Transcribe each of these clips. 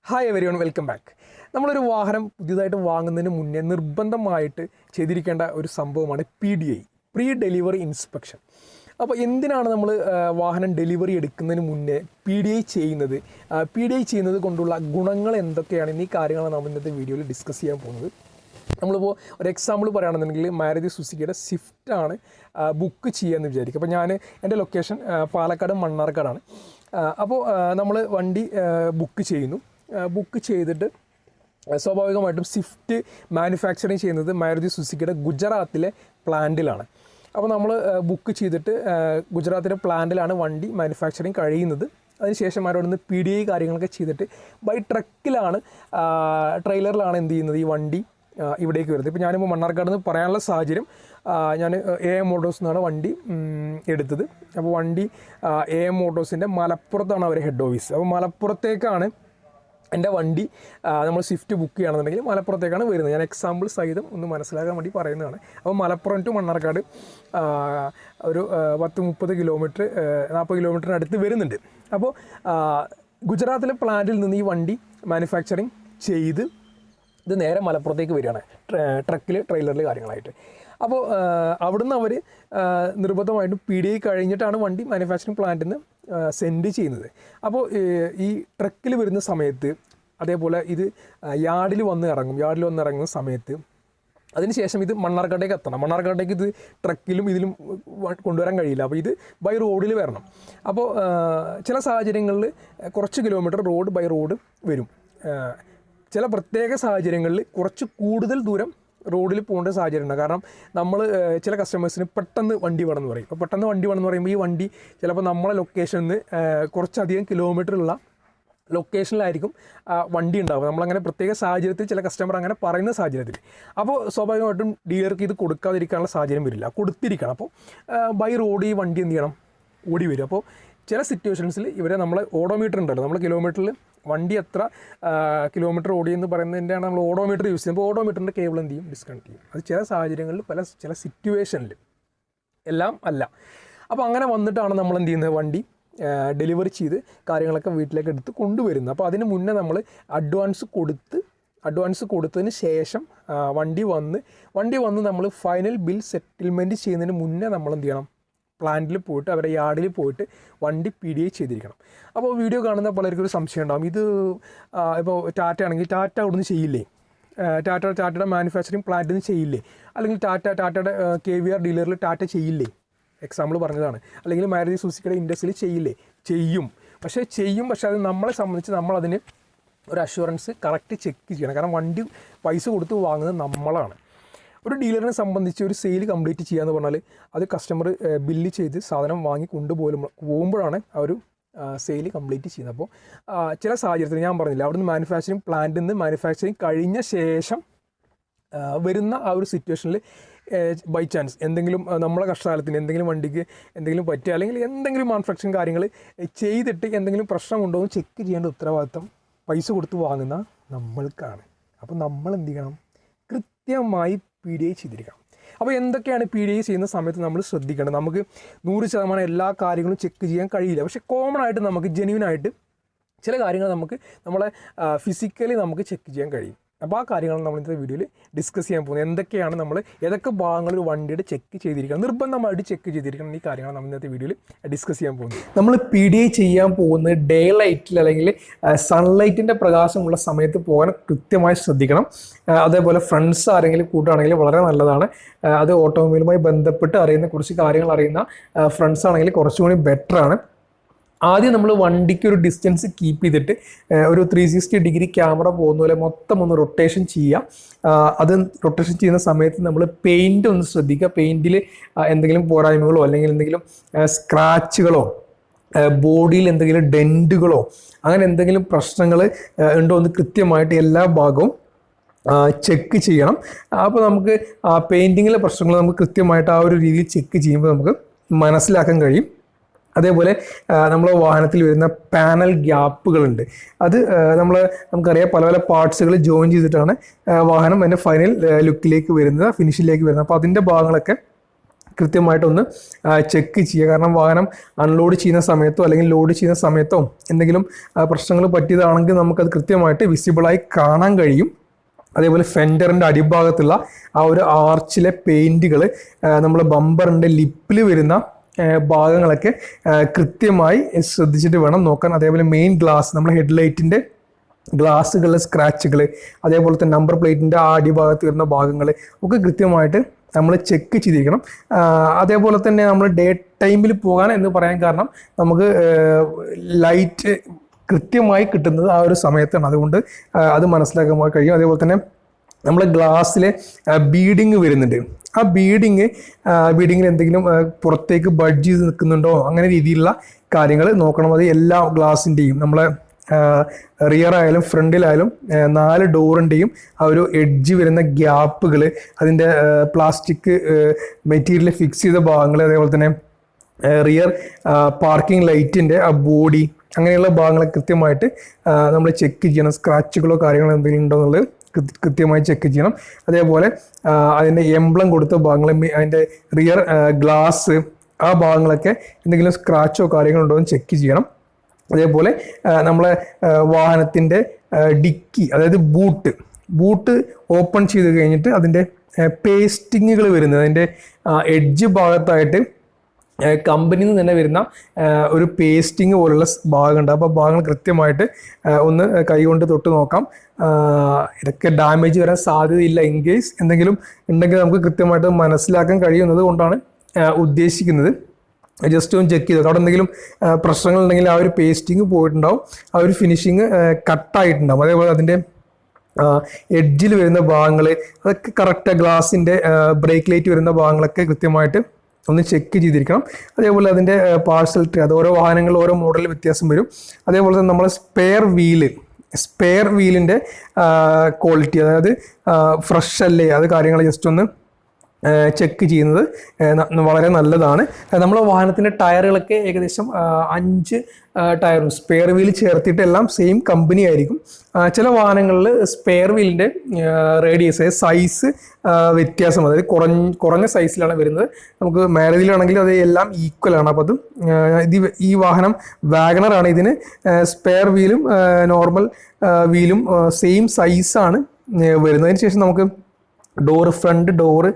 Hi everyone, welcome back. നമ്മളൊരു വാഹനം പുതിയതായിട്ട് വാങ്ങുന്നതിന് മുന്നേ നിർബന്ധമായിട്ട് ചെയ്തിരിക്കേണ്ട ഒരു സംഭവമാണ് PDI, പ്രീ ഡെലിവറി ഇൻസ്പെക്ഷൻ. അപ്പോൾ എന്തിനാണ് നമ്മൾ വാഹനം ഡെലിവറി എടുക്കുന്നതിന് മുന്നേ PDI ചെയ്യുന്നത്? PDI ചെയ്യുന്നത് കൊണ്ടുള്ള ഗുണങ്ങൾ എന്തൊക്കെയാണ്? എന്നീ കാര്യങ്ങളാണ് നമ്മൾ ഇന്നത്തെ വീഡിയോയിൽ ഡിസ്കസ് ചെയ്യാൻ പോകുന്നത്. നമ്മളിപ്പോൾ ഒരു എക്സാമ്പിൾ പറയുകയാണെന്നുണ്ടെങ്കിൽ മാരുതി സുസുക്കിയുടെ സ്വിഫ്റ്റാണ് ബുക്ക് ചെയ്യാമെന്ന് വിചാരിക്കും. അപ്പോൾ ഞാൻ എൻ്റെ ലൊക്കേഷൻ പാലക്കാട് മണ്ണാർക്കാടാണ്. അപ്പോൾ നമ്മൾ വണ്ടി ബുക്ക് ചെയ്യുന്നു. ബുക്ക് ചെയ്തിട്ട് സ്വാഭാവികമായിട്ടും സ്വിഫ്റ്റ് മാനുഫാക്ചറിങ് ചെയ്യുന്നത് മാരുതി സുസുക്കിയുടെ ഗുജറാത്തിലെ പ്ലാന്റിലാണ്. അപ്പോൾ നമ്മൾ ബുക്ക് ചെയ്തിട്ട് ഗുജറാത്തിലെ പ്ലാന്റിലാണ് വണ്ടി മാനുഫാക്ചറിങ് കഴിയുന്നത്. അതിനുശേഷം അവിടെ നിന്ന് PDI കാര്യങ്ങളൊക്കെ ചെയ്തിട്ട് ബൈ ട്രക്കിലാണ്, ട്രെയിലറിലാണ് എന്ത് ചെയ്യുന്നത്, ഈ വണ്ടി ഇവിടേക്ക് വരുന്നത്. ഇപ്പോൾ ഞാനിപ്പോൾ മണ്ണാർക്കാട് നിന്ന് പറയാനുള്ള സാഹചര്യം, ഞാൻ AM മോട്ടോഴ്സ് എന്നാണ് വണ്ടി എടുത്തത്. അപ്പോൾ വണ്ടി AM മോട്ടോഴ്സിൻ്റെ മലപ്പുറത്താണ് അവർ ഹെഡ് ഓഫീസ്. അപ്പോൾ മലപ്പുറത്തേക്കാണ് എൻ്റെ വണ്ടി നമ്മൾ സ്വിഫ്റ്റ് ബുക്ക് ചെയ്യുകയാണെന്നുണ്ടെങ്കിൽ മലപ്പുറത്തേക്കാണ് വരുന്നത്. ഞാൻ എക്സാമ്പിൾ സഹിതം ഒന്ന് മനസ്സിലാക്കാൻ വേണ്ടി പറയുന്നതാണ്. അപ്പോൾ മലപ്പുറം ടു മണ്ണാർക്കാട് ഒരു 10-30 കിലോമീറ്റർ, 40 കിലോമീറ്ററിനടുത്ത് വരുന്നുണ്ട്. അപ്പോൾ ഗുജറാത്തിലെ പ്ലാന്റിൽ നിന്ന് ഈ വണ്ടി മാനുഫാക്ചറിങ് ചെയ്ത് ഇത് നേരെ മലപ്പുറത്തേക്ക് വരികയാണ്, ട്രക്കിൽ, ട്രെയിലറിൽ കാര്യങ്ങളായിട്ട്. അപ്പോൾ അവിടുന്ന് അവർ നിർബന്ധമായിട്ടും PDI കഴിഞ്ഞിട്ടാണ് വണ്ടി മാനുഫാക്ചറിങ് പ്ലാന്റിൽ നിന്ന് സെൻഡ് ചെയ്യുന്നത്. അപ്പോൾ ഈ ട്രക്കിൽ വരുന്ന സമയത്ത്, അതേപോലെ ഇത് യാർഡിൽ വന്ന് ഇറങ്ങുന്ന സമയത്ത്, അതിനുശേഷം ഇത് മണ്ണാർക്കാട്ടേക്ക് എത്തണം. മണ്ണാർക്കാട്ടേക്ക് ഇത് ട്രക്കിലും ഇതിലും കൊണ്ടുവരാൻ കഴിയില്ല. അപ്പോൾ ഇത് ബൈ റോഡിൽ വരണം. അപ്പോൾ ചില സാഹചര്യങ്ങളിൽ കുറച്ച് കിലോമീറ്റർ റോഡ് ബൈ റോഡ് വരും. ചില പ്രത്യേക സാഹചര്യങ്ങളിൽ കുറച്ച് കൂടുതൽ ദൂരം റോഡിൽ പോകേണ്ട സാഹചര്യം ഉണ്ട്. കാരണം നമ്മൾ ചില കസ്റ്റമേഴ്സിന് പെട്ടെന്ന് വണ്ടി വേണമെന്ന് പറയും. അപ്പോൾ പെട്ടെന്ന് വണ്ടി വേണമെന്ന് പറയുമ്പോൾ ഈ വണ്ടി ചിലപ്പോൾ നമ്മളെ ലൊക്കേഷനിൽ നിന്ന് കുറച്ചധികം കിലോമീറ്ററുള്ള ലൊക്കേഷനിലായിരിക്കും വണ്ടി ഉണ്ടാവുക. നമ്മളങ്ങനെ പ്രത്യേക സാഹചര്യത്തിൽ ചില കസ്റ്റമർ അങ്ങനെ പറയുന്ന സാഹചര്യത്തിൽ, അപ്പോൾ സ്വാഭാവികമായിട്ടും ഡീലർക്ക് ഇത് കൊടുക്കാതിരിക്കാനുള്ള സാഹചര്യം വരില്ല, കൊടുത്തിരിക്കണം. അപ്പോൾ ബൈ റോഡ് ഈ വണ്ടി എന്ത് ചെയ്യണം, ഓടി വരും. അപ്പോൾ ചില സിറ്റുവേഷൻസിൽ ഇവരെ നമ്മൾ ഓഡോമീറ്റർ ഉണ്ടല്ലോ, നമ്മൾ കിലോമീറ്ററിൽ വണ്ടി എത്ര കിലോമീറ്റർ ഓടിയെന്ന് പറയുന്നതിൻ്റെയാണ് നമ്മൾ ഓഡോമീറ്റർ യൂസ് ചെയ്യുമ്പോൾ ഓഡോമീറ്ററിൻ്റെ കേബിൾ എന്ത് ചെയ്യും, ഡിസ്കണക്ട് ചെയ്യും. അത് ചില സാഹചര്യങ്ങളിൽ ചില സിറ്റുവേഷനിൽ, എല്ലാം അല്ല. അപ്പോൾ അങ്ങനെ വന്നിട്ടാണ് നമ്മൾ എന്ത് ചെയ്യുന്നത്, വണ്ടി ഡെലിവറി ചെയ്ത് കാര്യങ്ങളൊക്കെ വീട്ടിലേക്ക് എടുത്ത് കൊണ്ടുവരുന്നത്. അപ്പോൾ അതിന് മുന്നേ നമ്മൾ അഡ്വാൻസ് കൊടുത്തതിന് ശേഷം വണ്ടി വന്ന് നമ്മൾ ഫൈനൽ ബിൽ സെറ്റിൽമെൻറ്റ് ചെയ്യുന്നതിന് മുന്നേ നമ്മൾ എന്ത് ചെയ്യണം, പ്ലാന്റിൽ പോയിട്ട് അവരുടെ യാർഡിൽ പോയിട്ട് വണ്ടി PDI ചെയ്തിരിക്കണം. അപ്പോൾ വീഡിയോ കാണുന്ന പലർക്കും ഒരു സംശയം ഉണ്ടാകും, ഇത് ഇപ്പോൾ ടാറ്റ ആണെങ്കിൽ ടാറ്റ അവിടുന്ന് ചെയ്യില്ലേ, ടാറ്റയുടെ മാനുഫാക്ചറിങ് പ്ലാന്റിൽ നിന്ന് ചെയ്യില്ലേ, അല്ലെങ്കിൽ ടാറ്റയുടെ KVR ഡീലറിൽ ടാറ്റ ചെയ്യില്ലേ, എക്സാമ്പിൾ പറഞ്ഞതാണ്, അല്ലെങ്കിൽ മാരുതി സുസുക്കിയുടെ ഇൻഡസ്ട്രിയിൽ ചെയ്യും. പക്ഷേ അത് നമ്മളെ സംബന്ധിച്ച് നമ്മളതിന് ഒരു അഷ്വറൻസ് കറക്റ്റ് ചെക്ക് ചെയ്യണം. കാരണം വണ്ടി പൈസ കൊടുത്ത് വാങ്ങുന്നത് നമ്മളാണ്. ഒരു ഡീലറിനെ സംബന്ധിച്ച് ഒരു സെയിൽ കംപ്ലീറ്റ് ചെയ്യുക എന്ന് പറഞ്ഞാൽ അത് കസ്റ്റമർ ബില്ല് ചെയ്ത് സാധനം വാങ്ങി പോകുമ്പോഴാണ് ആ ഒരു സെയിൽ കംപ്ലീറ്റ് ചെയ്യുന്നത്. അപ്പോൾ ചില സാഹചര്യത്തിൽ ഞാൻ പറഞ്ഞില്ല, അവിടുന്ന് മാനുഫാക്ചറിങ് പ്ലാന്റിൽ നിന്ന് മാനുഫാക്ചറിങ് കഴിഞ്ഞ ശേഷം വരുന്ന ആ ഒരു സിറ്റുവേഷനിൽ ബൈ ചാൻസ് എന്തെങ്കിലും നമ്മളെ കഷ്ടകാലത്തിന് എന്തെങ്കിലും വണ്ടിക്ക് എന്തെങ്കിലും പറ്റുക, അല്ലെങ്കിൽ എന്തെങ്കിലും മാനുഫാക്ചറിങ് കാര്യങ്ങൾ ചെയ്തിട്ട് എന്തെങ്കിലും പ്രശ്നമുണ്ടോ എന്ന് ചെക്ക് ചെയ്യേണ്ട ഉത്തരവാദിത്തം പൈസ കൊടുത്ത് വാങ്ങുന്ന നമ്മൾക്കാണ്. അപ്പോൾ നമ്മൾ എന്ത് ചെയ്യണം, കൃത്യമായി PDI ചെയ്തിരിക്കണം. അപ്പോൾ എന്തൊക്കെയാണ് PDI ചെയ്യുന്ന സമയത്ത് നമ്മൾ ശ്രദ്ധിക്കേണ്ടത്? നമുക്ക് 100% എല്ലാ കാര്യങ്ങളും ചെക്ക് ചെയ്യാൻ കഴിയില്ല. പക്ഷേ കോമൺ ആയിട്ട് നമുക്ക് ജെന്യുവനായിട്ട് ചില കാര്യങ്ങൾ നമ്മളെ ഫിസിക്കലി നമുക്ക് ചെക്ക് ചെയ്യാൻ കഴിയും. അപ്പോൾ ആ കാര്യങ്ങളാണ് നമ്മൾ ഇന്നത്തെ വീഡിയോയിൽ ഡിസ്കസ് ചെയ്യാൻ പോകുന്നത്. എന്തൊക്കെയാണ് ഏതൊക്കെ ഭാഗങ്ങൾ ഒരു വണ്ടിയുടെ ചെക്ക് ചെയ്തിരിക്കണം, നിർബന്ധമായിട്ട് ചെക്ക് ചെയ്തിരിക്കണം, ഈ കാര്യങ്ങളാണ് നമ്മൾ ഇന്നത്തെ വീഡിയോയിൽ ഡിസ്കസ് ചെയ്യാൻ പോകുന്നത്. നമ്മൾ PDI ചെയ്യാൻ പോകുന്നത് ഡേ ലൈറ്റിൽ അല്ലെങ്കിൽ സൺലൈറ്റിൻ്റെ പ്രകാശമുള്ള സമയത്ത് പോകാൻ കൃത്യമായി ശ്രദ്ധിക്കണം. അതേപോലെ ഫ്രണ്ട്സ് ആരെങ്കിലും കൂട്ടുകയാണെങ്കിൽ വളരെ നല്ലതാണ്. അത് ഓട്ടോമൊബൈലുമായി ബന്ധപ്പെട്ട് കുറച്ച് കാര്യങ്ങൾ അറിയുന്ന ഫ്രണ്ട്സ് ആണെങ്കിൽ കുറച്ചുകൂടി ബെറ്ററാണ്. ആദ്യം നമ്മൾ വണ്ടിക്ക് ഒരു ഡിസ്റ്റൻസ് കീപ്പ് ചെയ്തിട്ട് ഒരു 360 ഡിഗ്രി ക്യാമറ പോകുന്ന പോലെ മൊത്തം ഒന്ന് റൊട്ടേഷൻ ചെയ്യുക. അത് റൊട്ടേഷൻ ചെയ്യുന്ന സമയത്ത് നമ്മൾ പെയിൻറ്റ് ഒന്ന് ശ്രദ്ധിക്കുക. പെയിൻറ്റിൽ എന്തെങ്കിലും പോരായ്മകളോ അല്ലെങ്കിൽ എന്തെങ്കിലും സ്ക്രാച്ചുകളോ ബോഡിയിൽ എന്തെങ്കിലും ഡെൻറ്റുകളോ അങ്ങനെ എന്തെങ്കിലും പ്രശ്നങ്ങൾ ഉണ്ടോ എന്ന് കൃത്യമായിട്ട് എല്ലാ ഭാഗവും ചെക്ക് ചെയ്യണം. അപ്പോൾ നമുക്ക് പെയിൻറ്റിങ്ങിലെ പ്രശ്നങ്ങൾ നമുക്ക് കൃത്യമായിട്ട് ആ ഒരു രീതിയിൽ ചെക്ക് ചെയ്യുമ്പോൾ നമുക്ക് മനസ്സിലാക്കാൻ കഴിയും. അതേപോലെ നമ്മൾ വാഹനത്തിൽ വരുന്ന പാനൽ ഗ്യാപ്പുകളുണ്ട്. അത് നമുക്കറിയാം, പല പല പാർട്സുകൾ ജോയിൻ ചെയ്തിട്ടാണ് വാഹനം അതിൻ്റെ ഫൈനൽ ലുക്കിലേക്ക് വരുന്നത്, ഫിനിഷിലേക്ക് വരുന്നത്. അപ്പോൾ അതിൻ്റെ ഭാഗങ്ങളൊക്കെ കൃത്യമായിട്ടൊന്ന് ചെക്ക് ചെയ്യുക. കാരണം വാഹനം അൺലോഡ് ചെയ്യുന്ന സമയത്തോ അല്ലെങ്കിൽ ലോഡ് ചെയ്യുന്ന സമയത്തോ എന്തെങ്കിലും പ്രശ്നങ്ങൾ പറ്റിയതാണെങ്കിൽ നമുക്കത് കൃത്യമായിട്ട് വിസിബിളായി കാണാൻ കഴിയും. അതേപോലെ ഫെൻഡറിൻ്റെ അടിഭാഗത്തുള്ള ആ ഒരു ആർച്ചിലെ പെയിൻറ്റുകൾ, നമ്മൾ ബമ്പറിൻ്റെ ലിപ്പിൽ വരുന്ന ഭാഗങ്ങളൊക്കെ കൃത്യമായി ശ്രദ്ധിച്ചിട്ട് വേണം നോക്കാൻ. അതേപോലെ മെയിൻ ഗ്ലാസ്, നമ്മുടെ ഹെഡ്ലൈറ്റിൻ്റെ ഗ്ലാസ്സുകളിലെ സ്ക്രാച്ചുകൾ, അതേപോലെ തന്നെ നമ്പർ പ്ലേറ്റിൻ്റെ ആ അടിഭാഗത്ത് വരുന്ന ഭാഗങ്ങൾ ഒക്കെ കൃത്യമായിട്ട് നമ്മൾ ചെക്ക് ചെയ്തിരിക്കണം. അതേപോലെ തന്നെ നമ്മൾ ഡേ ടൈമിൽ പോകാൻ എന്ന് പറയാൻ കാരണം നമുക്ക് ലൈറ്റ് കൃത്യമായി കിട്ടുന്നത് ആ ഒരു സമയത്താണ്. അതുകൊണ്ട് അത് മനസ്സിലാക്കാൻ കഴിയും. അതേപോലെ തന്നെ നമ്മൾ ഗ്ലാസ്സിലെ ബീഡിങ് വരുന്നുണ്ട്. ആ ബീഡിങ്ങിൽ എന്തെങ്കിലും പുറത്തേക്ക് ബഡ്ജ് ചെയ്ത് നിൽക്കുന്നുണ്ടോ, അങ്ങനെ രീതിയിലുള്ള കാര്യങ്ങൾ നോക്കണം. അത് എല്ലാ ഗ്ലാസിൻ്റെയും, നമ്മളെ റിയർ ആയാലും ഫ്രണ്ടിലായാലും 4 ഡോറിൻ്റെയും ആ ഒരു എഡ്ജ് വരുന്ന ഗ്യാപ്പുകൾ, അതിൻ്റെ പ്ലാസ്റ്റിക് മെറ്റീരിയൽ ഫിക്സ് ചെയ്ത ഭാഗങ്ങൾ, അതേപോലെ തന്നെ റിയർ പാർക്കിംഗ് ലൈറ്റിൻ്റെ ആ ബോഡി, അങ്ങനെയുള്ള ഭാഗങ്ങൾ കൃത്യമായിട്ട് നമ്മൾ ചെക്ക് ചെയ്യണം. സ്ക്രാച്ചുകളോ കാര്യങ്ങളോ എന്തെങ്കിലും ഉണ്ടോ എന്നുള്ളത് കൃത്യമായി ചെക്ക് ചെയ്യണം. അതേപോലെ അതിൻ്റെ എംബ്ലം കൊടുത്ത ഭാഗങ്ങൾ, അതിൻ്റെ റിയർ ഗ്ലാസ്, ആ ഭാഗങ്ങളൊക്കെ എന്തെങ്കിലും സ്ക്രാച്ചോ കാര്യങ്ങളോ ഉണ്ടോ എന്ന് ചെക്ക് ചെയ്യണം. അതേപോലെ നമ്മളെ വാഹനത്തിൻ്റെ ഡിക്കി, അതായത് ബൂട്ട് ഓപ്പൺ ചെയ്ത് കഴിഞ്ഞിട്ട് അതിൻ്റെ പേസ്റ്റിങ്ങുകൾ വരുന്നത്, അതിൻ്റെ എഡ്ജ് ഭാഗത്തായിട്ട് കമ്പനിയിൽ നിന്ന് തന്നെ വരുന്ന ഒരു പേസ്റ്റിങ് പോലുള്ള ഭാഗമുണ്ട്. അപ്പോൾ ഭാഗങ്ങൾ കൃത്യമായിട്ട് ഒന്ന് കൈകൊണ്ട് തൊട്ട് നോക്കാം. ഇതൊക്കെ ഡാമേജ് വരാൻ സാധ്യതയില്ല. ഇൻ കേസ് എന്തെങ്കിലും ഉണ്ടെങ്കിൽ നമുക്ക് കൃത്യമായിട്ട് മനസ്സിലാക്കാൻ കഴിയുന്നത് കൊണ്ടാണ് ഉദ്ദേശിക്കുന്നത്. ജസ്റ്റ് ഒന്ന് ചെക്ക് ചെയ്തോ. അവിടെ എന്തെങ്കിലും പ്രശ്നങ്ങളുണ്ടെങ്കിൽ ആ ഒരു പേസ്റ്റിങ് പോയിട്ടുണ്ടാവും, ആ ഒരു ഫിനിഷിങ് കട്ടായിട്ടുണ്ടാവും. അതേപോലെ അതിൻ്റെ എഡ്ജിൽ വരുന്ന ഭാഗങ്ങൾ അതൊക്കെ കറക്റ്റ്, ഗ്ലാസിൻ്റെ ബ്രേക്ക് ലൈറ്റ് വരുന്ന ഭാഗങ്ങളൊക്കെ കൃത്യമായിട്ട് ഒന്ന് ചെക്ക് ചെയ്തിരിക്കണം. അതേപോലെ അതിൻ്റെ പാർസൽ ട്രേ, അത് ഓരോ വാഹനങ്ങളിൽ ഓരോ മോഡലിൽ വ്യത്യാസം വരും. അതേപോലെ തന്നെ നമ്മൾ സ്പെയർ വീലിൻ്റെ ക്വാളിറ്റി, അതായത് ഫ്രഷ് അല്ലേ, അത് കാര്യങ്ങൾ ജസ്റ്റ് ഒന്ന് ചെക്ക് ചെയ്യുന്നത് വളരെ നല്ലതാണ്. നമ്മളെ വാഹനത്തിൻ്റെ ടയറുകളൊക്കെ ഏകദേശം 5 ടയറും സ്പെയർ വീൽ ചേർത്തിട്ട് എല്ലാം സെയിം കമ്പനി ആയിരിക്കും. ചില വാഹനങ്ങളിൽ സ്പെയർ വീലിൻ്റെ റേഡിയസ് സൈസ് വ്യത്യാസം, അതായത് കുറഞ്ഞ സൈസിലാണ് വരുന്നത്. നമുക്ക് മാരുതിയിലാണെങ്കിൽ അത് എല്ലാം ഈക്വൽ ആണ്. അപ്പോൾ അത് ഈ വാഹനം വാഗണറാണ്. ഇതിന് സ്പെയർ വീലും നോർമൽ വീലും സെയിം സൈസാണ് വരുന്നതിന് ശേഷം നമുക്ക് front door,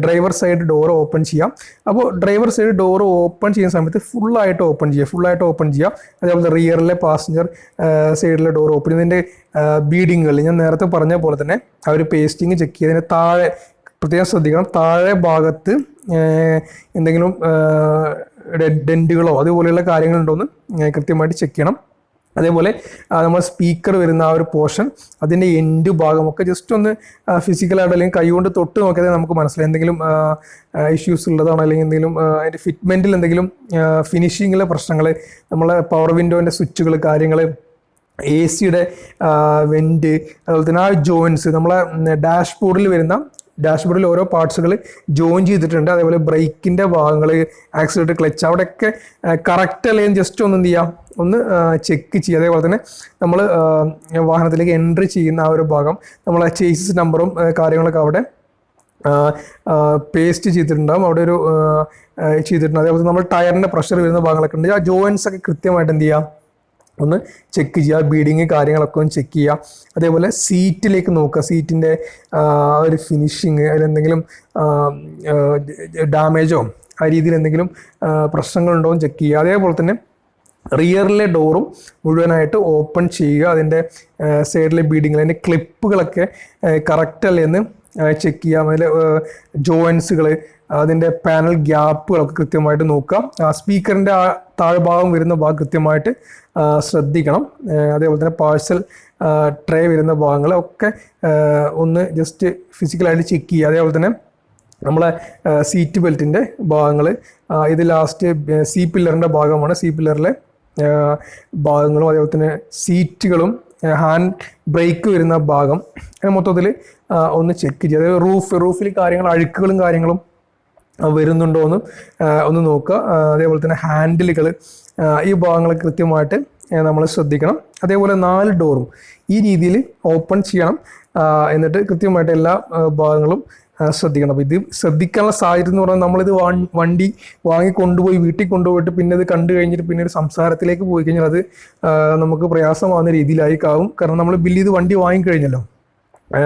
driver side door open ചെയ്യാം. അപ്പോൾ ഡ്രൈവർ സൈഡ് ഡോറ് ഓപ്പൺ ചെയ്യുന്ന സമയത്ത് ഫുള്ളായിട്ട് ഓപ്പൺ ചെയ്യുക. അതേപോലെ റിയറിലെ പാസഞ്ചർ സൈഡിലെ ഡോർ ഓപ്പൺ ചെയ്യുന്നതിൻ്റെ ബീഡിങ്ങുകൾ ഞാൻ നേരത്തെ പറഞ്ഞ പോലെ തന്നെ ആ ഒരു പേസ്റ്റിങ് ചെക്ക് ചെയ്തതിന് താഴെ പ്രത്യേകം ശ്രദ്ധിക്കണം. താഴെ ഭാഗത്ത് എന്തെങ്കിലും ഡെൻറ്റുകളോ അതുപോലെയുള്ള കാര്യങ്ങളുണ്ടോയെന്ന് കൃത്യമായിട്ട് ചെക്ക് ചെയ്യണം. അതേപോലെ നമ്മൾ സ്പീക്കർ വരുന്ന ആ ഒരു പോർഷൻ, അതിൻ്റെ എൻഡ് ഭാഗമൊക്കെ ജസ്റ്റ് ഒന്ന് ഫിസിക്കലായിട്ട് അല്ലെങ്കിൽ കൈകൊണ്ട് തൊട്ട് നോക്കിയാൽ നമുക്ക് മനസ്സിലായി എന്തെങ്കിലും ഇഷ്യൂസ് ഉള്ളതാണോ, അല്ലെങ്കിൽ എന്തെങ്കിലും അതിൻ്റെ ഫിറ്റ്മെൻറ്റിൽ എന്തെങ്കിലും ഫിനിഷിങ്ങിലെ പ്രശ്നങ്ങൾ, നമ്മളെ പവർ വിൻഡോൻ്റെ സ്വിച്ചുകൾ, കാര്യങ്ങൾ, AC-യുടെ വെൻറ്റ്, അതുപോലെ തന്നെ ആ ജോയിൻസ്, നമ്മളെ ഡാഷ്ബോർഡിൽ ഓരോ പാർട്സുകൾ ജോയിൻ ചെയ്തിട്ടുണ്ട്. അതേപോലെ ബ്രേക്കിൻ്റെ ഭാഗങ്ങൾ, ആക്സിലേറ്റർ, ക്ലച്ച്, അവിടെയൊക്കെ കറക്റ്റ് അല്ലെങ്കിൽ ജസ്റ്റ് ഒന്ന് എന്ത് ചെയ്യാം, ഒന്ന് ചെക്ക് ചെയ്യുക. അതേപോലെ തന്നെ നമ്മൾ വാഹനത്തിലേക്ക് എൻട്രി ചെയ്യുന്ന ആ ഒരു ഭാഗം, നമ്മളെ ചേസിസ് നമ്പറും കാര്യങ്ങളൊക്കെ അവിടെ പേസ്റ്റ് ചെയ്തിട്ടുണ്ടാകും, അവിടെ ഒരു ചെയ്തിട്ടുണ്ട്. അതേപോലെ നമ്മൾ ടയറിൻ്റെ പ്രഷർ വരുന്ന ഭാഗങ്ങളൊക്കെ ഉണ്ട്. ആ ജോയിൻസ് ഒക്കെ കൃത്യമായിട്ട് എന്ത് ചെയ്യാം, ഒന്ന് ചെക്ക് ചെയ്യുക. ബീഡിങ് കാര്യങ്ങളൊക്കെ ഒന്ന് ചെക്ക് ചെയ്യുക. അതേപോലെ സീറ്റിലേക്ക് നോക്കുക, സീറ്റിൻ്റെ ഒരു ഫിനിഷിങ്, അതിലെന്തെങ്കിലും ഡാമേജോ ആ രീതിയിൽ എന്തെങ്കിലും പ്രശ്നങ്ങളുണ്ടോ എന്ന് ചെക്ക് ചെയ്യുക. അതേപോലെ തന്നെ റിയറിലെ ഡോറും മുഴുവനായിട്ട് ഓപ്പൺ ചെയ്യുക. അതിൻ്റെ സൈഡിലെ ബീഡിങ്, അതിൻ്റെ ക്ലിപ്പുകളൊക്കെ കറക്റ്റ് അല്ലേ എന്ന് ചെക്ക് ചെയ്യാം. അതിൽ ജോയിൻസുകൾ, അതിൻ്റെ പാനൽ ഗ്യാപ്പുകളൊക്കെ കൃത്യമായിട്ട് നോക്കുക. സ്പീക്കറിൻ്റെ ആ താഴ്ഭാഗം വരുന്ന ഭാഗം കൃത്യമായിട്ട് ശ്രദ്ധിക്കണം. അതേപോലെ തന്നെ പാഴ്സൽ ട്രേ വരുന്ന ഭാഗങ്ങളൊക്കെ ഒന്ന് ജസ്റ്റ് ഫിസിക്കലായിട്ട് ചെക്ക് ചെയ്യുക. അതേപോലെ തന്നെ നമ്മളെ സീറ്റ് ബെൽറ്റിൻ്റെ ഭാഗങ്ങൾ, ഇത് ലാസ്റ്റ് സി പില്ലറിൻ്റെ ഭാഗമാണ്. സി പില്ലറിലെ ഭാഗങ്ങളും അതേപോലെ തന്നെ സീറ്റുകളും ഹാൻഡ് ബ്രേക്ക് വരുന്ന ഭാഗം മൊത്തത്തിൽ ഒന്ന് ചെക്ക് ചെയ്യുക. അതായത് റൂഫിൽ അഴുക്കുകളും കാര്യങ്ങളും വരുന്നുണ്ടോ എന്ന് ഒന്ന് നോക്കുക. അതേപോലെ തന്നെ ഹാൻഡിലുകൾ, ഈ ഭാഗങ്ങൾ കൃത്യമായിട്ട് നമ്മൾ ശ്രദ്ധിക്കണം. അതേപോലെ 4 ഡോറും ഈ രീതിയിൽ ഓപ്പൺ ചെയ്യണം. എന്നിട്ട് കൃത്യമായിട്ട് എല്ലാ ഭാഗങ്ങളും ശ്രദ്ധിക്കണം. അപ്പോൾ ഇത് ശ്രദ്ധിക്കാനുള്ള സാഹചര്യം എന്ന് പറഞ്ഞാൽ നമ്മളിത് വണ്ടി കൊണ്ടുപോയി വീട്ടിൽ കൊണ്ടുപോയിട്ട് പിന്നെ ഇത് കണ്ടു കഴിഞ്ഞിട്ട് പിന്നെ ഒരു സംസാരത്തിലേക്ക് പോയി കഴിഞ്ഞാൽ അത് നമുക്ക് പ്രയാസമാകുന്ന രീതിയിലായിരിക്കും. കാരണം നമ്മൾ ബില്ല് ചെയ്ത് വണ്ടി വാങ്ങിക്കഴിഞ്ഞല്ലോ,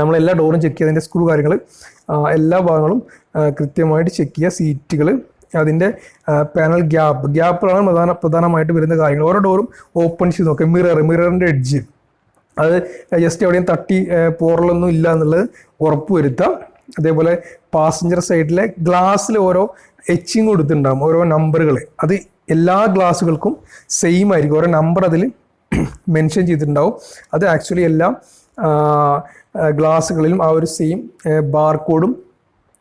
നമ്മളെല്ലാ ഡോറും ചെക്ക് ചെയ്യുക, അതിൻ്റെ സ്ക്രൂ കാര്യങ്ങൾ എല്ലാ ഭാഗങ്ങളും കൃത്യമായിട്ട് ചെക്ക് ചെയ്യുക. സീറ്റുകൾ, അതിൻ്റെ പാനൽ ഗ്യാപ്പുകളാണ് പ്രധാനമായിട്ട് വരുന്ന കാര്യങ്ങൾ. ഓരോ ഡോറും ഓപ്പൺ ചെയ്ത് നോക്കുക. മിററിൻ്റെ എഡ്ജ് അത് ജസ്റ്റ് എവിടെയും തട്ടി പോറലൊന്നും ഇല്ല എന്നുള്ളത് ഉറപ്പ് വരുത്തുക. അതേപോലെ പാസഞ്ചർ സൈഡിലെ ഗ്ലാസ്സിൽ ഓരോ എച്ചിങ് കൊടുത്തിട്ടുണ്ടാകും, ഓരോ നമ്പറുകൾ. അത് എല്ലാ ഗ്ലാസ്സുകൾക്കും സെയിം ആയിരിക്കും, ഓരോ നമ്പർ അതിൽ മെൻഷൻ ചെയ്തിട്ടുണ്ടാവും. അത് ആക്ച്വലി എല്ലാ ഗ്ലാസ്സുകളിലും ആ ഒരു സെയിം ബാർകോഡും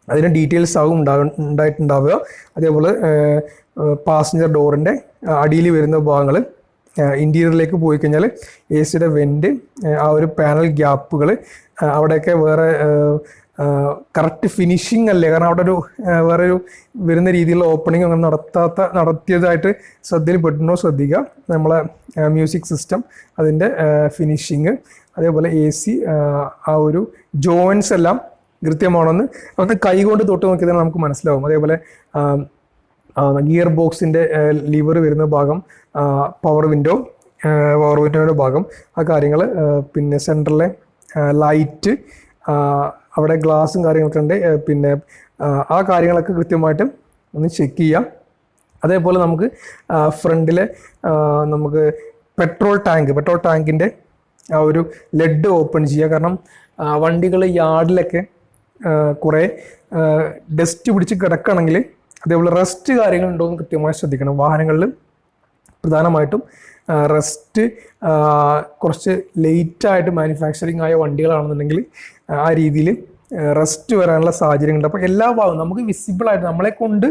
അതിൻ്റെ ഡീറ്റെയിൽസ് ആകും ഉണ്ടായിട്ടുണ്ടാവുക. അതേപോലെ പാസഞ്ചർ ഡോറിൻ്റെ അടിയിൽ വരുന്ന ഭാഗങ്ങൾ, ഇൻറ്റീരിയറിലേക്ക് പോയി കഴിഞ്ഞാൽ എ സിയുടെ വെൻറ്റ്, ആ ഒരു പാനൽ ഗ്യാപ്പുകൾ, അവിടെയൊക്കെ വേറെ കറക്റ്റ് ഫിനിഷിങ് അല്ലേ, കാരണം അവിടെ ഒരു വേറൊരു വരുന്ന രീതിയിലുള്ള ഓപ്പണിംഗ് അങ്ങനെ നടത്തിയതായിട്ട് ശ്രദ്ധയിൽപ്പെട്ടുണ്ടോ ശ്രദ്ധിക്കുക. നമ്മളെ മ്യൂസിക് സിസ്റ്റം, അതിൻ്റെ ഫിനിഷിങ്, അതേപോലെ എ സി, ആ ഒരു ജോയിൻസ് എല്ലാം കൃത്യമാണെന്ന് നമുക്ക് കൈകൊണ്ട് തൊട്ട് നോക്കിയാൽ നമുക്ക് മനസ്സിലാവും. അതേപോലെ ഗിയർ ബോക്സിൻ്റെ ലിവർ വരുന്ന ഭാഗം, പവർ വിൻഡോയുടെ ഭാഗം, ആ കാര്യങ്ങൾ, പിന്നെ സെൻറ്ററിലെ ലൈറ്റ്, അവിടെ ഗ്ലാസും കാര്യങ്ങളൊക്കെ ഉണ്ട്. പിന്നെ ആ കാര്യങ്ങളൊക്കെ കൃത്യമായിട്ട് ഒന്ന് ചെക്ക് ചെയ്യാം. അതേപോലെ നമുക്ക് ഫ്രണ്ടിലെ നമുക്ക് പെട്രോൾ ടാങ്കിൻ്റെ ആ ഒരു ലെഡ് ഓപ്പൺ ചെയ്യുക. കാരണം വണ്ടികൾ യാർഡിലൊക്കെ കുറേ ഡസ്റ്റ് പിടിച്ച് കിടക്കുകയാണെങ്കിൽ, അതേപോലെ റസ്റ്റ് കാര്യങ്ങളുണ്ടോ എന്ന് കൃത്യമായി ശ്രദ്ധിക്കണം. വാഹനങ്ങളിൽ പ്രധാനമായിട്ടും റസ്റ്റ് കുറച്ച് ലേറ്റായിട്ട് മാനുഫാക്ചറിങ് ആയ വണ്ടികളാണെന്നുണ്ടെങ്കിൽ ആ രീതിയിൽ റസ്റ്റ് വരാനുള്ള സാഹചര്യങ്ങളുണ്ട്. അപ്പോൾ എല്ലാ ഭാഗവും നമുക്ക് വിസിബിളായിട്ട്, നമ്മളെ കൊണ്ട്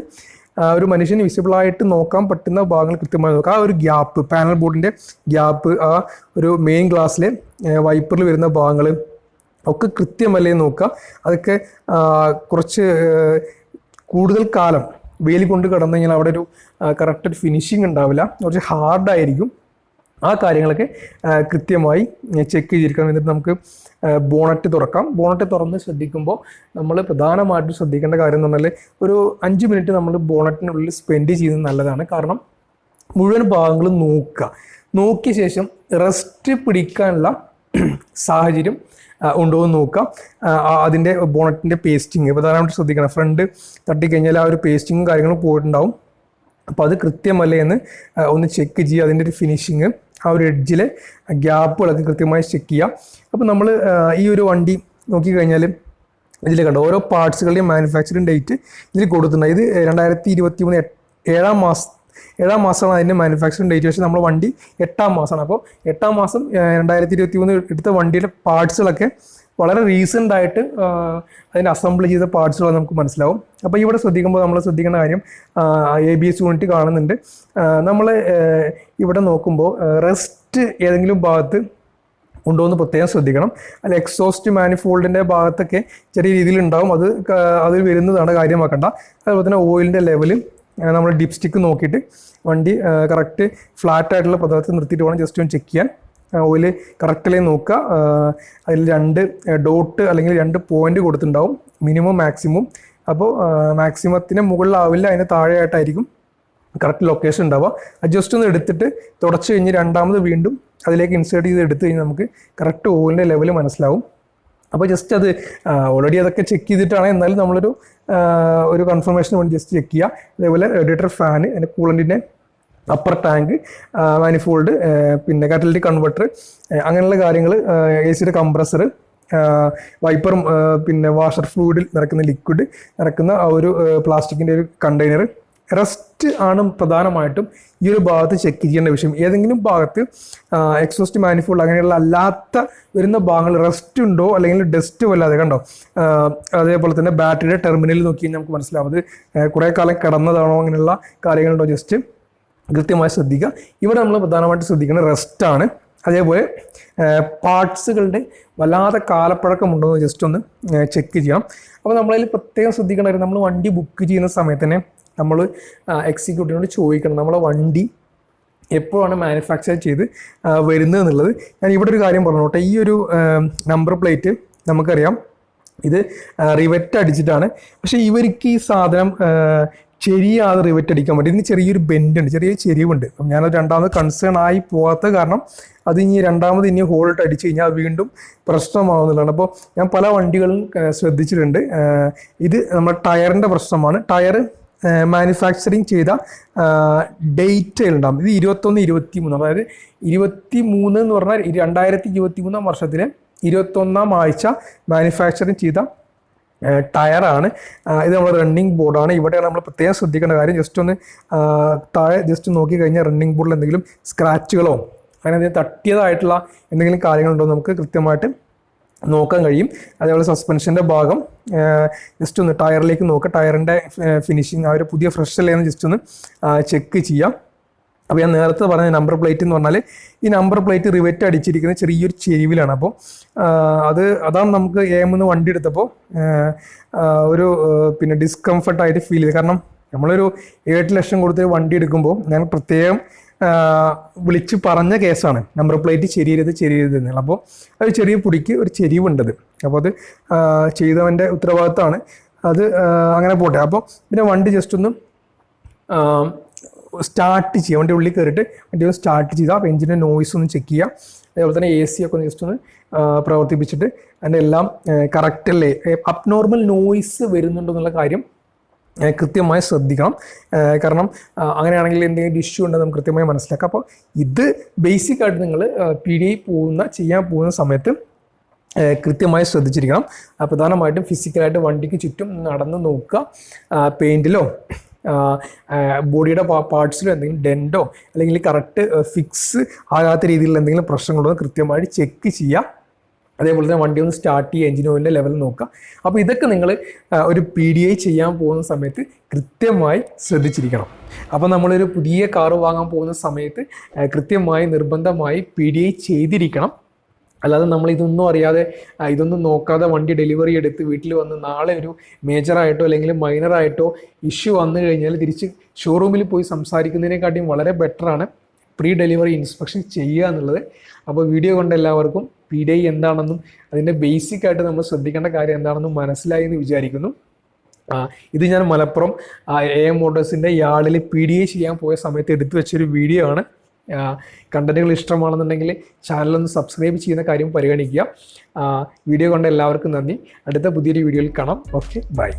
ഒരു മനുഷ്യന് വിസിബിളായിട്ട് നോക്കാൻ പറ്റുന്ന ഭാഗങ്ങൾ കൃത്യമായി നോക്കുക. ആ ഒരു ഗ്യാപ്പ്, പാനൽ ബോർഡിൻ്റെ ഗ്യാപ്പ്, ആ ഒരു മെയിൻ ഗ്ലാസ്സിലെ വൈപ്പറിൽ വരുന്ന ഭാഗങ്ങൾ ഒക്കെ കൃത്യമല്ലേ നോക്കുക. അതൊക്കെ കുറച്ച് കൂടുതൽ കാലം വെയിൽ കൊണ്ട് കിടന്നു കഴിഞ്ഞാൽ അവിടെ ഒരു കറക്റ്റ് ഒരു ഫിനിഷിങ് ഉണ്ടാവില്ല, കുറച്ച് ഹാർഡായിരിക്കും. ആ കാര്യങ്ങളൊക്കെ കൃത്യമായി ചെക്ക് ചെയ്തിരിക്കണം. എന്നിട്ട് നമുക്ക് ബോണറ്റ് തുറക്കാം. ബോണറ്റ് തുറന്ന് ശ്രദ്ധിക്കുമ്പോൾ നമ്മൾ പ്രധാനമായിട്ടും ശ്രദ്ധിക്കേണ്ട കാര്യം എന്ന് പറഞ്ഞാൽ ഒരു 5 മിനിറ്റ് നമ്മൾ ബോണറ്റിനുള്ളിൽ സ്പെൻഡ് ചെയ്യുന്നത് നല്ലതാണ്. കാരണം മുഴുവൻ ഭാഗങ്ങളും നോക്കിയ ശേഷം റെസ്റ്റ് പിടിക്കാനുള്ള സാഹചര്യം ഉണ്ടോ എന്ന് നോക്കാം. അതിൻ്റെ ബോണറ്റിൻ്റെ പേസ്റ്റിങ് പ്രധാനമായിട്ട് ശ്രദ്ധിക്കണം. ഫ്രണ്ട് തട്ടിക്കഴിഞ്ഞാൽ ആ ഒരു പേസ്റ്റിങ്ങും കാര്യങ്ങളും പോയിട്ടുണ്ടാവും. അപ്പോൾ അത് കൃത്യമല്ലേ എന്ന് ഒന്ന് ചെക്ക് ചെയ്യുക. അതിൻ്റെ ഒരു ഫിനിഷിങ്, ആ ഒരു എഡ്ജിലെ ഗ്യാപ്പുകളൊക്കെ കൃത്യമായി ചെക്ക് ചെയ്യുക. അപ്പോൾ നമ്മൾ ഈ ഒരു വണ്ടി നോക്കിക്കഴിഞ്ഞാൽ ഇതിൽ കണ്ടോ ഓരോ പാർട്സുകളുടെയും മാനുഫാക്ചറിങ് ഡേറ്റ് ഇതിൽ കൊടുത്തിട്ടുണ്ട്. ഇത് 2023 ഏഴാം മാസമാണ് അതിൻ്റെ മാനുഫാക്ചറിങ് ഡേറ്റ്. പക്ഷേ നമ്മൾ വണ്ടി 8ാം മാസമാണ്. അപ്പോൾ 8ാം മാസം 2023 എടുത്ത വണ്ടിയുടെ പാർട്സുകളൊക്കെ വളരെ റീസെൻ്റ് ആയിട്ട് അതിൻ്റെ അസംബിൾ ചെയ്ത പാർട്സുകൾ നമുക്ക് മനസ്സിലാവും. അപ്പോൾ ഇവിടെ ശ്രദ്ധിക്കുമ്പോൾ നമ്മൾ ശ്രദ്ധിക്കേണ്ട കാര്യം, ABS യൂണിറ്റ് കാണുന്നുണ്ട്. നമ്മൾ ഇവിടെ നോക്കുമ്പോൾ റെസ്റ്റ് ഏതെങ്കിലും ഭാഗത്ത് ഉണ്ടോ എന്ന് പ്രത്യേകം ശ്രദ്ധിക്കണം. അല്ല എക്സോസ്റ്റ് മാനിഫോൾഡിൻ്റെ ഭാഗത്തൊക്കെ ചെറിയ രീതിയിൽ ഉണ്ടാവും, അതിൽ വരുന്നതാണ്, കാര്യമാക്കണ്ട. അതുപോലെ തന്നെ ഓയിലിൻ്റെ ലെവല് നമ്മൾ ഡിപ് സ്റ്റിക്ക് നോക്കിയിട്ട് വണ്ടി കറക്റ്റ് ഫ്ലാറ്റ് ആയിട്ടുള്ള പദാർത്ഥം നിർത്തിയിട്ട് വേണം ജസ്റ്റ് ഒന്ന് ചെക്ക് ചെയ്യാൻ. ഓയിൽ കറക്റ്റിലേ നോക്കുക. അതിൽ 2 ഡോട്ട് അല്ലെങ്കിൽ 2 പോയിന്റ് കൊടുത്തിട്ടുണ്ടാവും, മിനിമം മാക്സിമം. അപ്പോൾ മാക്സിമത്തിന് മുകളിലാവില്ല, അതിന് താഴെയായിട്ടായിരിക്കും കറക്റ്റ് ലൊക്കേഷൻ ഉണ്ടാവുക. അത് ജസ്റ്റ് ഒന്ന് എടുത്തിട്ട് തുടച്ച് കഴിഞ്ഞ് രണ്ടാമത് വീണ്ടും അതിലേക്ക് ഇൻസേർട്ട് ചെയ്ത് എടുത്തു കഴിഞ്ഞാൽ നമുക്ക് കറക്റ്റ് ഓയിലിൻ്റെ ലെവൽ മനസ്സിലാവും. അപ്പോൾ ജസ്റ്റ് അത് ഓൾറെഡി അതൊക്കെ ചെക്ക് ചെയ്തിട്ടാണ്, എന്നാലും നമ്മളൊരു കൺഫർമേഷന് വേണ്ടി ജസ്റ്റ് ചെക്ക് ചെയ്യുക. അതേപോലെ റേഡിയേറ്റർ ഫാന്, അതിൻ്റെ കൂളൻറ്റിൻ്റെ അപ്പർ ടാങ്ക്, മാനിഫോൾഡ്, പിന്നെ കാറ്റലിറ്റിക് കൺവെർട്ടർ, അങ്ങനെയുള്ള കാര്യങ്ങൾ, AC യുടെ കംപ്രസർ, വൈപ്പറും പിന്നെ വാഷർ ഫ്ലൂയിഡിൽ നിറക്കുന്ന ലിക്വിഡ് നിറക്കുന്ന ആ ഒരു പ്ലാസ്റ്റിക്കിൻ്റെ ഒരു കണ്ടെയ്നർ. റെസ്റ്റ് ആണ് പ്രധാനമായിട്ടും ഈ ഒരു ഭാഗത്ത് ചെക്ക് ചെയ്യേണ്ട വിഷയം. ഏതെങ്കിലും ഭാഗത്ത് എക്സോസ്റ്റ് മാനിഫോൾഡ് അങ്ങനെയുള്ള അല്ലാത്ത വരുന്ന ഭാഗങ്ങൾ റെസ്റ്റ് ഉണ്ടോ അല്ലെങ്കിൽ ഡസ്റ്റ് വല്ലാതെ കണ്ടോ. അതേപോലെ തന്നെ ബാറ്ററിയുടെ ടെർമിനലിൽ നോക്കി നമുക്ക് മനസ്സിലാവും അത് കുറേ കാലം കിടന്നതാണോ, അങ്ങനെയുള്ള കാര്യങ്ങളുണ്ടോ ജസ്റ്റ് കൃത്യമായി ശ്രദ്ധിക്കുക. ഇവിടെ നമ്മൾ പ്രധാനമായിട്ട് ശ്രദ്ധിക്കുന്നത് റെസ്റ്റാണ്. അതേപോലെ പാർട്സുകളുടെ വല്ലാതെ കാലപ്പഴക്കമുണ്ടോ എന്ന് ജസ്റ്റ് ഒന്ന് ചെക്ക് ചെയ്യണം. അപ്പോൾ നമ്മളതിൽ പ്രത്യേകം ശ്രദ്ധിക്കേണ്ട കാര്യം, നമ്മൾ വണ്ടി ബുക്ക് ചെയ്യുന്ന സമയത്ത് തന്നെ നമ്മൾ എക്സിക്യൂട്ടീവിനോട് ചോദിക്കണം നമ്മളെ വണ്ടി എപ്പോഴാണ് മാനുഫാക്ചർ ചെയ്ത് വരുന്നത് എന്നുള്ളത്. ഞാൻ ഇവിടെ ഒരു കാര്യം പറഞ്ഞോട്ടെ. ഈ ഒരു നമ്പർ പ്ലേറ്റ് നമുക്കറിയാം ഇത് റിവെറ്റ് അടിച്ചിട്ടാണ്. പക്ഷേ ഇവർക്ക് ഈ സാധനം ചെരിയാതെ റിവെറ്റ് അടിക്കാൻ പറ്റും. ഇതിന് ചെറിയൊരു ബെൻഡ് ഉണ്ട്, ചെറിയൊരു ചെരിവുണ്ട്. അപ്പം ഞാനത് രണ്ടാമത് കൺസേൺ ആയി പോകാത്ത കാരണം അത് ഇനി രണ്ടാമത് ഇനി ഹോൾട്ട് അടിച്ച് കഴിഞ്ഞാൽ വീണ്ടും പ്രശ്നമാവുന്നതാണ്. അപ്പോൾ ഞാൻ പല വണ്ടികളും ശ്രദ്ധിച്ചിട്ടുണ്ട്. ഇത് നമ്മുടെ ടയറിൻ്റെ പ്രശ്നമാണ്. ടയർ മാനുഫാക്ചറിങ് ചെയ്ത ഡേറ്റ് ഉണ്ടാകും. ഇത് 21, 23, അതായത് 23 എന്ന് പറഞ്ഞാൽ 2023 വർഷത്തിലെ 21 ആഴ്ച മാനുഫാക്ചറിങ് ചെയ്ത ടയറാണ്. ഇത് നമ്മൾ റണ്ണിങ് ബോർഡാണ്. ഇവിടെയാണ് നമ്മൾ പ്രത്യേകം ശ്രദ്ധിക്കേണ്ട കാര്യം. ജസ്റ്റ് ഒന്ന് താഴെ ജസ്റ്റ് നോക്കി കഴിഞ്ഞാൽ റണ്ണിങ് ബോർഡിൽ എന്തെങ്കിലും സ്ക്രാച്ചുകളോ അങ്ങനെ എന്തെങ്കിലും തട്ടിയതായിട്ടുള്ള എന്തെങ്കിലും കാര്യങ്ങളുണ്ടോ നമുക്ക് കൃത്യമായിട്ട് നോക്കാൻ കഴിയും. അതേപോലെ സസ്പെൻഷൻ്റെ ഭാഗം ജസ്റ്റ് ഒന്ന് ടയറിലേക്ക് നോക്കുക. ടയറിൻ്റെ ഫിനിഷിങ് ആ ഒരു പുതിയ ഫ്രഷ് അല്ലേ എന്ന് ജസ്റ്റ് ഒന്ന് ചെക്ക് ചെയ്യാം. അപ്പോൾ ഞാൻ നേരത്തെ പറഞ്ഞ നമ്പർ പ്ലേറ്റ് എന്ന് പറഞ്ഞാൽ ഈ നമ്പർ പ്ലേറ്റ് റിവെറ്റ് അടിച്ചിരിക്കുന്ന ചെറിയൊരു ചെരിവിലാണ്. അപ്പോൾ അതാണ് നമുക്ക് AM1 വണ്ടി എടുത്തപ്പോൾ ഒരു പിന്നെ ഡിസ്കംഫർട്ടായിട്ട് ഫീൽ ചെയ്ത്. കാരണം നമ്മളൊരു 7 ലക്ഷം കൊടുത്ത് വണ്ടി എടുക്കുമ്പോൾ ഞാൻ പ്രത്യേകം വിളിച്ച് പറഞ്ഞ കേസാണ് നമ്പർ പ്ലേറ്റ് ചെരിയരുത് എന്നുള്ള. അപ്പോൾ അത് ചെറിയ പൊടിക്ക് ഒരു ചെരിവുണ്ടത്. അപ്പോൾ അത് ചെയ്തവൻ്റെ ഉത്തരവാദിത്തമാണ്. അത് അങ്ങനെ പോട്ടെ. അപ്പോൾ പിന്നെ വണ്ടി ജസ്റ്റ് ഒന്ന് സ്റ്റാർട്ട് ചെയ്യുക. വണ്ടി ഉള്ളിൽ കയറിയിട്ട് വണ്ടി ഒന്ന് സ്റ്റാർട്ട് ചെയ്താൽ അപ്പോൾ എഞ്ചിൻ്റെ നോയ്സ് ഒന്ന് ചെക്ക് ചെയ്യുക. അതേപോലെ തന്നെ AC ഒക്കെ ഒന്ന് ജസ്റ്റ് ഒന്ന് പ്രവർത്തിപ്പിച്ചിട്ട് അതിൻ്റെ എല്ലാം കറക്റ്റ് അല്ലേ, അബ്നോർമൽ നോയ്സ് വരുന്നുണ്ടോ എന്നുള്ള കാര്യം കൃത്യമായി ശ്രദ്ധിക്കണം. കാരണം അങ്ങനെയാണെങ്കിൽ എന്തെങ്കിലും ഇഷ്യൂ ഉണ്ടെന്ന് നമുക്ക് കൃത്യമായി മനസ്സിലാക്കാം. അപ്പോൾ ഇത് ബേസിക്കായിട്ട് നിങ്ങൾ PDI ചെയ്യാൻ പോകുന്ന സമയത്ത് കൃത്യമായി ശ്രദ്ധിച്ചിരിക്കണം. പ്രധാനമായിട്ടും ഫിസിക്കലായിട്ട് വണ്ടിക്ക് ചുറ്റും നടന്ന് നോക്കുക. പെയിൻറ്റിലോ ബോഡിയുടെ പാർട്സിലോ എന്തെങ്കിലും ഡെൻറ്റോ അല്ലെങ്കിൽ കറക്റ്റ് ഫിക്സ് ആകാത്ത രീതിയിലുള്ള എന്തെങ്കിലും പ്രശ്നങ്ങളോ കൃത്യമായിട്ട് ചെക്ക് ചെയ്യുക. അതേപോലെ തന്നെ വണ്ടി ഒന്ന് സ്റ്റാർട്ട് ചെയ്യുക, എഞ്ചിൻ ഓയിലിൻ്റെ ലെവൽ നോക്കുക. അപ്പോൾ ഇതൊക്കെ നിങ്ങൾ ഒരു PDI ചെയ്യാൻ പോകുന്ന സമയത്ത് കൃത്യമായി ശ്രദ്ധിച്ചിരിക്കണം. അപ്പോൾ നമ്മളൊരു പുതിയ കാറ് വാങ്ങാൻ പോകുന്ന സമയത്ത് കൃത്യമായി നിർബന്ധമായി PDI ചെയ്തിരിക്കണം. അല്ലാതെ നമ്മൾ ഇതൊന്നും അറിയാതെ ഇതൊന്നും നോക്കാതെ വണ്ടി ഡെലിവറി എടുത്ത് വീട്ടിൽ വന്ന് നാളെ ഒരു മേജറായിട്ടോ അല്ലെങ്കിൽ മൈനറായിട്ടോ ഇഷ്യൂ വന്നു കഴിഞ്ഞാൽ തിരിച്ച് ഷോറൂമിൽ പോയി സംസാരിക്കുന്നതിനെക്കാട്ടിയും വളരെ ബെറ്ററാണ് പ്രീ ഡെലിവറി ഇൻസ്പെക്ഷൻ ചെയ്യുക എന്നുള്ളത്. അപ്പോൾ വീഡിയോ കൊണ്ട് എല്ലാവർക്കും PDI എന്താണെന്നും അതിൻ്റെ ബേസിക്കായിട്ട് നമ്മൾ ശ്രദ്ധിക്കേണ്ട കാര്യം എന്താണെന്നും മനസ്സിലായി എന്ന് വിചാരിക്കുന്നു. ഇത് ഞാൻ മലപ്പുറം AM മോട്ടോഴ്സിൻ്റെ യാളിൽ PDI ചെയ്യാൻ പോയ സമയത്ത് എടുത്തു വെച്ചൊരു വീഡിയോ ആണ്. കണ്ടന്റുകൾ ഇഷ്ടമാണെന്നുണ്ടെങ്കിൽ ചാനലൊന്ന് സബ്സ്ക്രൈബ് ചെയ്യുന്ന കാര്യം പരിഗണിക്കുക. വീഡിയോ കൊണ്ട് എല്ലാവർക്കും നന്ദി. അടുത്ത പുതിയൊരു വീഡിയോയിൽ കാണാം. Okay, by.